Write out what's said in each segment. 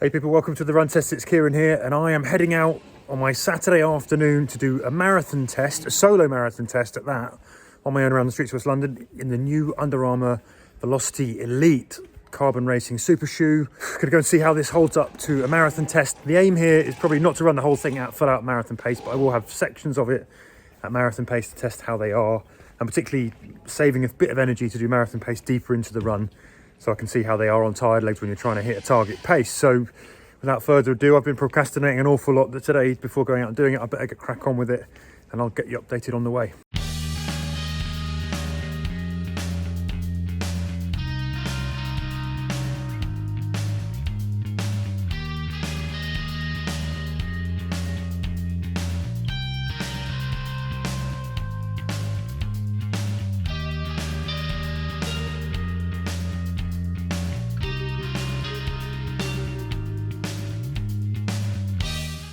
Hey people, welcome to the Run Test. It's Kieran here, and I am heading out on my Saturday afternoon to do a marathon test, a solo marathon test at that, on my own around the streets of West London in the new Under Armour Velociti Elite carbon racing super shoe. Gonna go and see how this holds up to a marathon test. The aim here is probably not to run the whole thing at full out marathon pace, but I will have sections of it at marathon pace to test how they are, and particularly saving a bit of energy to do marathon pace deeper into the run, so I can see how they are on tired legs when you're trying to hit a target pace. So without further ado, I've been procrastinating an awful lot today before going out and doing it. I better get crack on with it, and I'll get you updated on the way.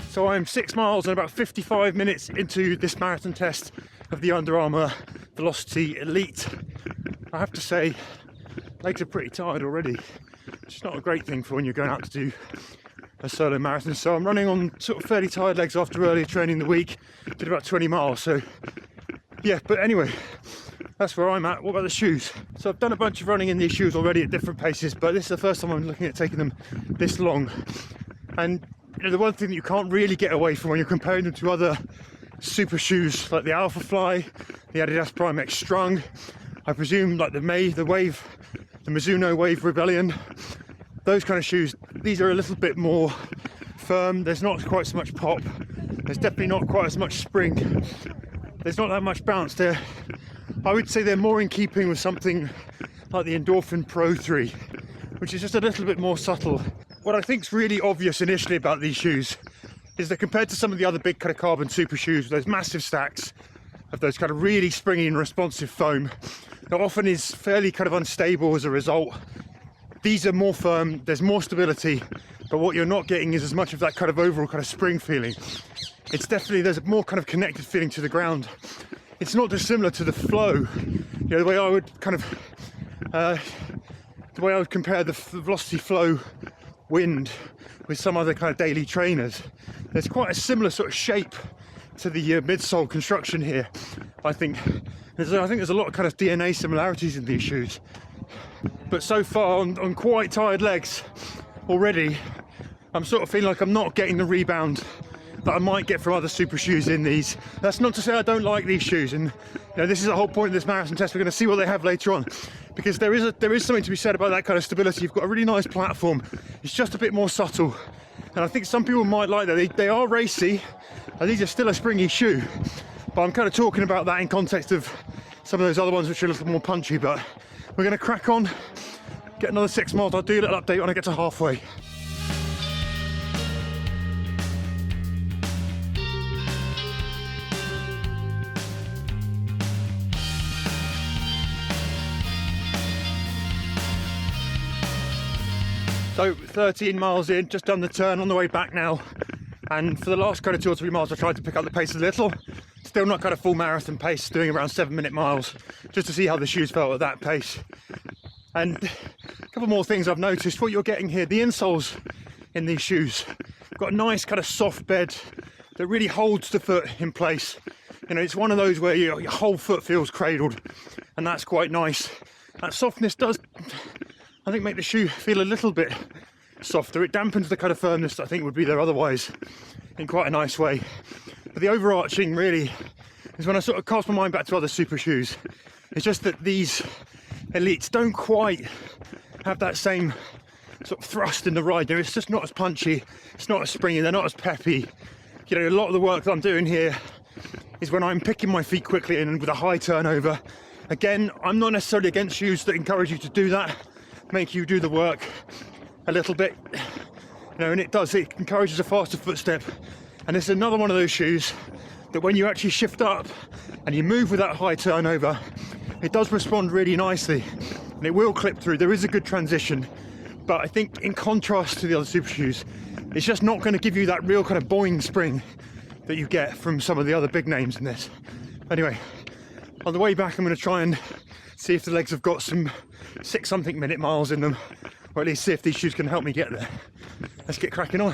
So I'm 6 miles and about 55 minutes into this marathon test of the Under Armour Velociti Elite. I have to say, legs are pretty tired already, which is not a great thing for when you're going out to do a solo marathon. So I'm running on sort of fairly tired legs after earlier training the week. Did about 20 miles, so yeah, but anyway, that's where I'm at. What about the shoes? So I've done a bunch of running in these shoes already at different paces, but this is the first time I'm looking at taking them this long. And you know, the one thing that you can't really get away from when you're comparing them to other super shoes like the Alpha Fly, the Adidas Prime X Strung, I presume like the Mizuno Wave Rebellion, those kind of shoes, these are a little bit more firm. There's not quite so much pop. There's definitely not quite as much spring. There's not that much bounce there. I would say they're more in keeping with something like the Endorphin Pro 3, which is just a little bit more subtle. What I think is really obvious initially about these shoes is that compared to some of the other big kind of carbon super shoes with those massive stacks of those kind of really springy and responsive foam that often is fairly kind of unstable as a result, these are more firm, there's more stability, but what you're not getting is as much of that kind of overall kind of spring feeling. It's definitely, there's a more kind of connected feeling to the ground. It's not dissimilar to the Flow, you know, the way I would compare the Velocity Flow Wind with some other kind of daily trainers. There's quite a similar sort of shape to the midsole construction here. I think there's a lot of kind of DNA similarities in these shoes. But so far on quite tired legs already, I'm sort of feeling like I'm not getting the rebound that I might get from other super shoes in these. That's not to say I don't like these shoes, and you know, this is the whole point of this marathon test. We're going to see what they have later on, because there is something to be said about that kind of stability. You've got a really nice platform. It's just a bit more subtle, and I think some people might like that. They are racy, and these are still a springy shoe, but I'm kind of talking about that in context of some of those other ones which are a little more punchy. But we're going to crack on, get another 6 miles. I'll do a little update when I get to halfway. So 13 miles in, just done the turn, on the way back now, and for the last kind of 2 or 3 miles I tried to pick up the pace a little. Still not kind of full marathon pace, doing around 7-minute miles, just to see how the shoes felt at that pace. And a couple more things I've noticed. What you're getting here, the insoles in these shoes, got a nice kind of soft bed that really holds the foot in place. You know, it's one of those where your whole foot feels cradled, and that's quite nice. That softness does, I think, make the shoe feel a little bit softer. It dampens the kind of firmness that I think would be there otherwise in quite a nice way. But the overarching really is when I sort of cast my mind back to other super shoes, it's just that these Elites don't quite have that same sort of thrust in the ride. It's just not as punchy, it's not as springy, they're not as peppy. You know, a lot of the work that I'm doing here is when I'm picking my feet quickly and with a high turnover. Again, I'm not necessarily against shoes that encourage you to do that, make you do the work a little bit, you know, and it encourages a faster footstep. And it's another one of those shoes that when you actually shift up and you move with that high turnover, it does respond really nicely, and it will clip through. There is a good transition, but I think in contrast to the other super shoes, it's just not going to give you that real kind of boing spring that you get from some of the other big names in this. Anyway, on the way back I'm going to try and see if the legs have got some 6-something minute miles in them, or at least see if these shoes can help me get there. Let's get cracking on.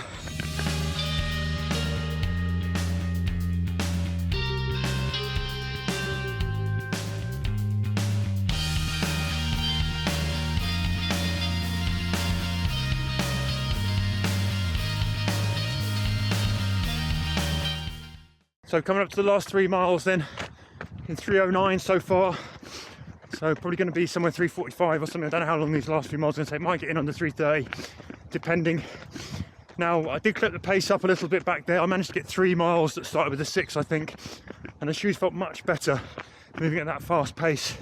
So coming up to the last 3 miles then, in 3:09 so far. So probably going to be somewhere 3:45 or something. I don't know how long these last few miles are going to take. Might get in under 3:30, depending. Now, I did clip the pace up a little bit back there. I managed to get 3 miles that started with a 6, I think. And the shoes felt much better moving at that fast pace.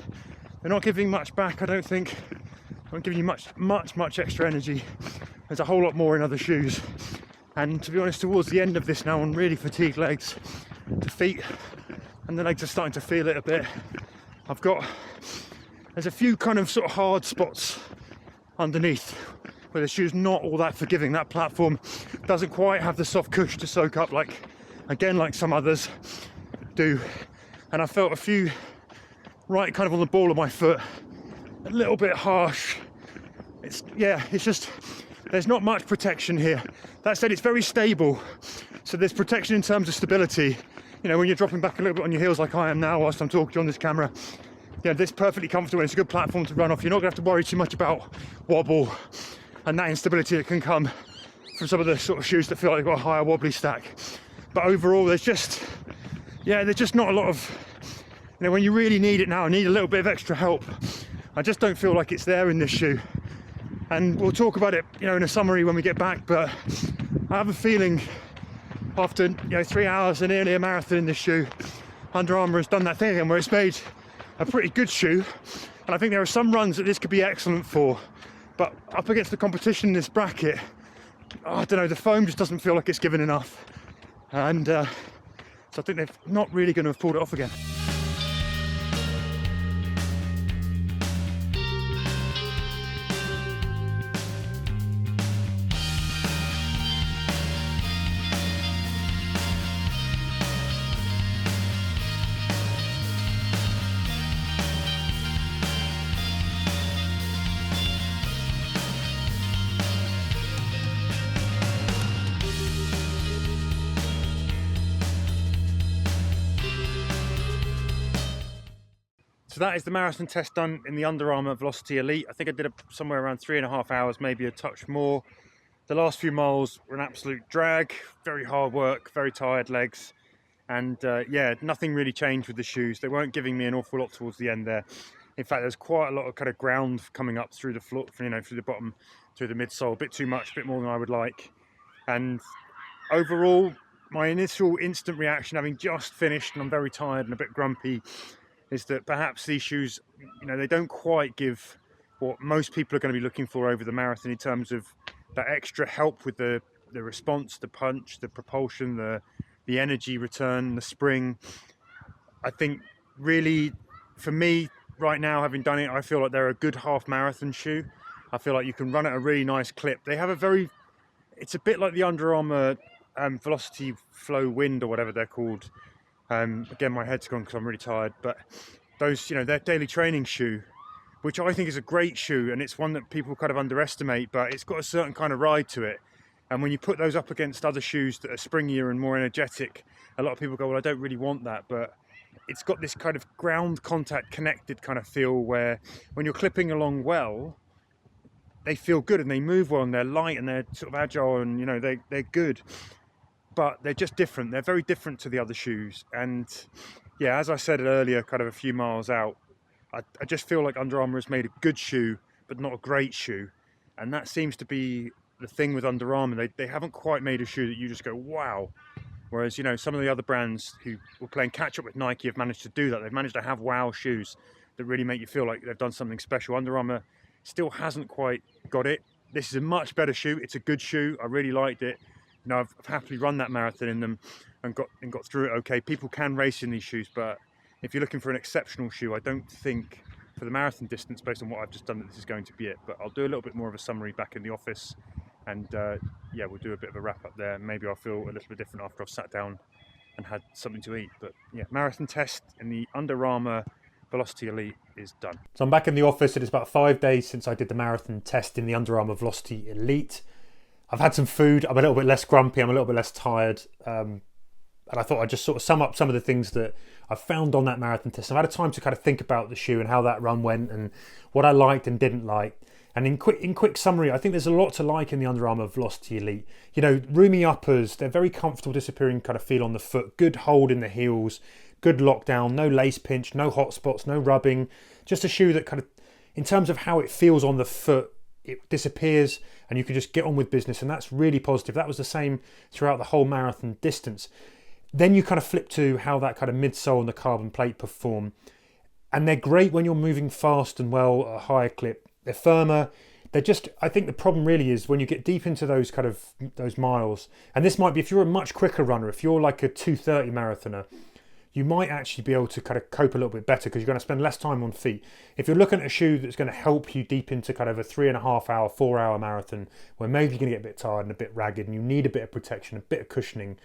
They're not giving much back, I don't think. They won't give you much extra energy. There's a whole lot more in other shoes. And to be honest, towards the end of this now, I'm really fatigued legs. The feet and the legs are starting to feel it a bit. There's a few kind of sort of hard spots underneath where the shoe's not all that forgiving. That platform doesn't quite have the soft cush to soak up like some others do. And I felt a few right kind of on the ball of my foot, a little bit harsh. It's just, there's not much protection here. That said, it's very stable. So there's protection in terms of stability. You know, when you're dropping back a little bit on your heels like I am now whilst I'm talking to you on this camera, yeah, this is perfectly comfortable. It's a good platform to run off. You're not going to have to worry too much about wobble and that instability that can come from some of the sort of shoes that feel like they've got a higher wobbly stack. But overall, there's just not a lot of, you know, when you really need it now, need a little bit of extra help, I just don't feel like it's there in this shoe. And we'll talk about it, you know, in a summary when we get back, but I have a feeling after, you know, 3 hours and nearly a marathon in this shoe, Under Armour has done that thing again where it's made a pretty good shoe. And I think there are some runs that this could be excellent for, but up against the competition in this bracket, I don't know, the foam just doesn't feel like it's given enough. And so I think they're not really going to have pulled it off again. So that is the marathon test done in the Under Armour Velociti Elite. I think I did somewhere around 3.5 hours, maybe a touch more. The last few miles were an absolute drag, very hard work, very tired legs. And yeah, nothing really changed with the shoes. They weren't giving me an awful lot towards the end there. In fact, there's quite a lot of kind of ground coming up through the floor, you know, through the bottom, through the midsole, a bit too much, a bit more than I would like. And overall, my initial instant reaction, having just finished and I'm very tired and a bit grumpy, is that perhaps these shoes, you know, they don't quite give what most people are going to be looking for over the marathon in terms of that extra help with the response, the punch, the propulsion, the energy return, the spring. I think really, for me, right now, having done it, I feel like they're a good half marathon shoe. I feel like you can run at a really nice clip. They have it's a bit like the Under Armour Velociti Flow Wind or whatever they're called. Again, my head's gone because I'm really tired, but those, you know, their daily training shoe, which I think is a great shoe, and it's one that people kind of underestimate, but it's got a certain kind of ride to it. And when you put those up against other shoes that are springier and more energetic, a lot of people go, well, I don't really want that, but it's got this kind of ground contact connected kind of feel where when you're clipping along well, they feel good and they move well and they're light and they're sort of agile and, you know, they're good. But they're just different. They're very different to the other shoes. And yeah, as I said earlier, kind of a few miles out, I just feel like Under Armour has made a good shoe, but not a great shoe. And that seems to be the thing with Under Armour. They haven't quite made a shoe that you just go, wow. Whereas, you know, some of the other brands who were playing catch up with Nike have managed to do that. They've managed to have wow shoes that really make you feel like they've done something special. Under Armour still hasn't quite got it. This is a much better shoe. It's a good shoe. I really liked it. You know, I've happily run that marathon in them and got through it okay. People can race in these shoes, but if you're looking for an exceptional shoe, I don't think for the marathon distance, based on what I've just done, that this is going to be it. But I'll do a little bit more of a summary back in the office, and yeah, we'll do a bit of a wrap up there. Maybe I'll feel a little bit different after I've sat down and had something to eat. But yeah, marathon test in the Under Armour Velociti Elite is done. So I'm back in the office, and it's about 5 days since I did the marathon test in the Under Armour Velociti Elite. I've had some food, I'm a little bit less grumpy, I'm a little bit less tired, and I thought I'd just sort of sum up some of the things that I found on that marathon test. I've had a time to kind of think about the shoe and how that run went and what I liked and didn't like. And in quick summary, I think there's a lot to like in the Under Armour Velociti Elite. You know, roomy uppers, they're very comfortable disappearing kind of feel on the foot, good hold in the heels, good lockdown, no lace pinch, no hot spots, no rubbing. Just a shoe that kind of, in terms of how it feels on the foot, it disappears and you can just get on with business, and that's really positive. That was the same throughout the whole marathon distance. Then you kind of flip to how that kind of midsole and the carbon plate perform, and they're great when you're moving fast and well at a higher clip. They're firmer. They're just, I think the problem really is when you get deep into those miles, and this might be if you're a much quicker runner, if you're like a 2:30 marathoner, you might actually be able to kind of cope a little bit better because you're going to spend less time on feet. If you're looking at a shoe that's going to help you deep into kind of a 3.5 hour, 4 hour marathon, where maybe you're going to get a bit tired and a bit ragged and you need a bit of protection, a bit of cushioning,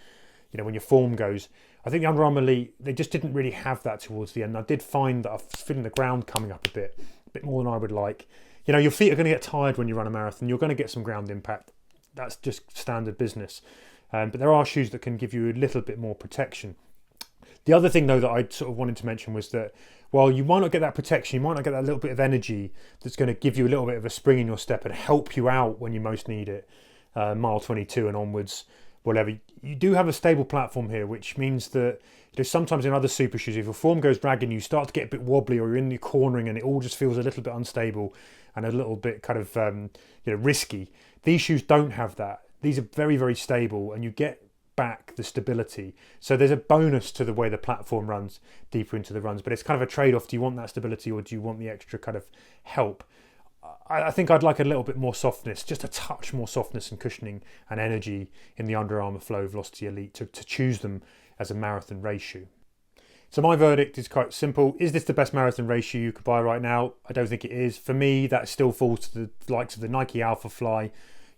you know, when your form goes, I think the Under Armour Elite, they just didn't really have that towards the end. I did find that I was feeling the ground coming up a bit more than I would like. You know, your feet are going to get tired when you run a marathon. You're going to get some ground impact. That's just standard business. But there are shoes that can give you a little bit more protection. The other thing, though, that I sort of wanted to mention was that while you might not get that protection, you might not get that little bit of energy that's going to give you a little bit of a spring in your step and help you out when you most need it, mile 22 and onwards, whatever. You do have a stable platform here, which means that, you know, sometimes in other super shoes, if your form goes ragged, you start to get a bit wobbly or you're in the cornering and it all just feels a little bit unstable and a little bit kind of risky. These shoes don't have that. These are very, very stable, and you get back the stability. So there's a bonus to the way the platform runs deeper into the runs, but it's kind of a trade-off. Do you want that stability or do you want the extra kind of help? I think I'd like a little bit more softness, just a touch more softness and cushioning and energy in the Under Armour Flow Velociti Elite to choose them as a marathon race shoe. So my verdict is quite simple. Is this the best marathon race shoe you could buy right now? I don't think it is. For me, that still falls to the likes of the Nike Alpha Fly.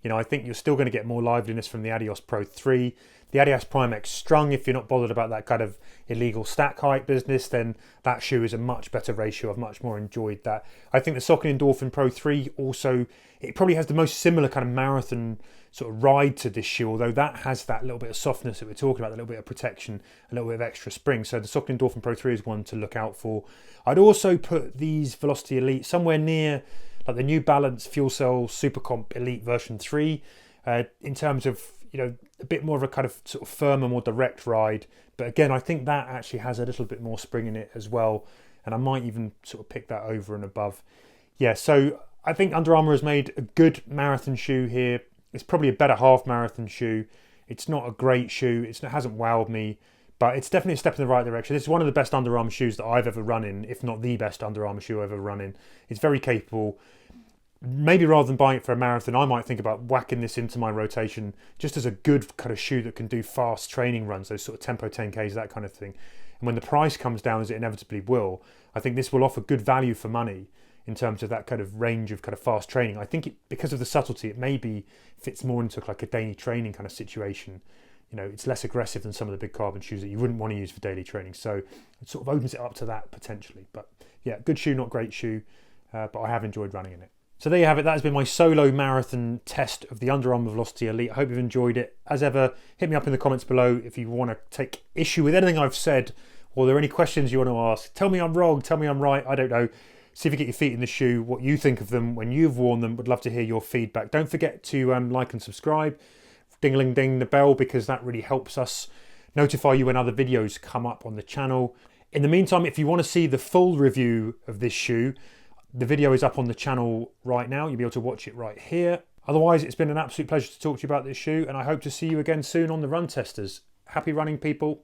You know, I think you're still going to get more liveliness from the Adios Pro 3. The Adidas Prime X Strung, if you're not bothered about that kind of illegal stack height business, then that shoe is a much better ratio. I've much more enjoyed that. I think the Saucony Endorphin Pro 3 also, it probably has the most similar kind of marathon sort of ride to this shoe, although that has that little bit of softness that we're talking about, a little bit of protection, a little bit of extra spring. So the Saucony Endorphin Pro 3 is one to look out for. I'd also put these Velociti Elite somewhere near like the New Balance Fuel Cell Super Comp Elite version 3 in terms of, you know, a bit more of a kind of sort of firmer, more direct ride. But again, I think that actually has a little bit more spring in it as well. And I might even sort of pick that over and above. Yeah, so I think Under Armour has made a good marathon shoe here. It's probably a better half marathon shoe. It's not a great shoe. It hasn't wowed me, but it's definitely a step in the right direction. This is one of the best Under Armour shoes that I've ever run in, if not the best Under Armour shoe I've ever run in. It's very capable. Maybe rather than buying it for a marathon, I might think about whacking this into my rotation just as a good kind of shoe that can do fast training runs, those sort of tempo 10Ks, that kind of thing. And when the price comes down, as it inevitably will, I think this will offer good value for money in terms of that kind of range of kind of fast training. I think because of the subtlety, it maybe fits more into like a daily training kind of situation. You know, it's less aggressive than some of the big carbon shoes that you wouldn't want to use for daily training. So it sort of opens it up to that potentially. But yeah, good shoe, not great shoe, but I have enjoyed running in it. So there you have it. That has been my solo marathon test of the Under Armour Velociti Elite. I hope you've enjoyed it. As ever, hit me up in the comments below if you want to take issue with anything I've said, or there are any questions you want to ask. Tell me I'm wrong, tell me I'm right, I don't know. See if you get your feet in the shoe, what you think of them when you've worn them. Would love to hear your feedback. Don't forget to like and subscribe. Ding-a-ling-ding the bell, because that really helps us notify you when other videos come up on the channel. In the meantime, if you want to see the full review of this shoe, the video is up on the channel right now. You'll be able to watch it right here. Otherwise, it's been an absolute pleasure to talk to you about this shoe, and I hope to see you again soon on the Run Testers. Happy running, people.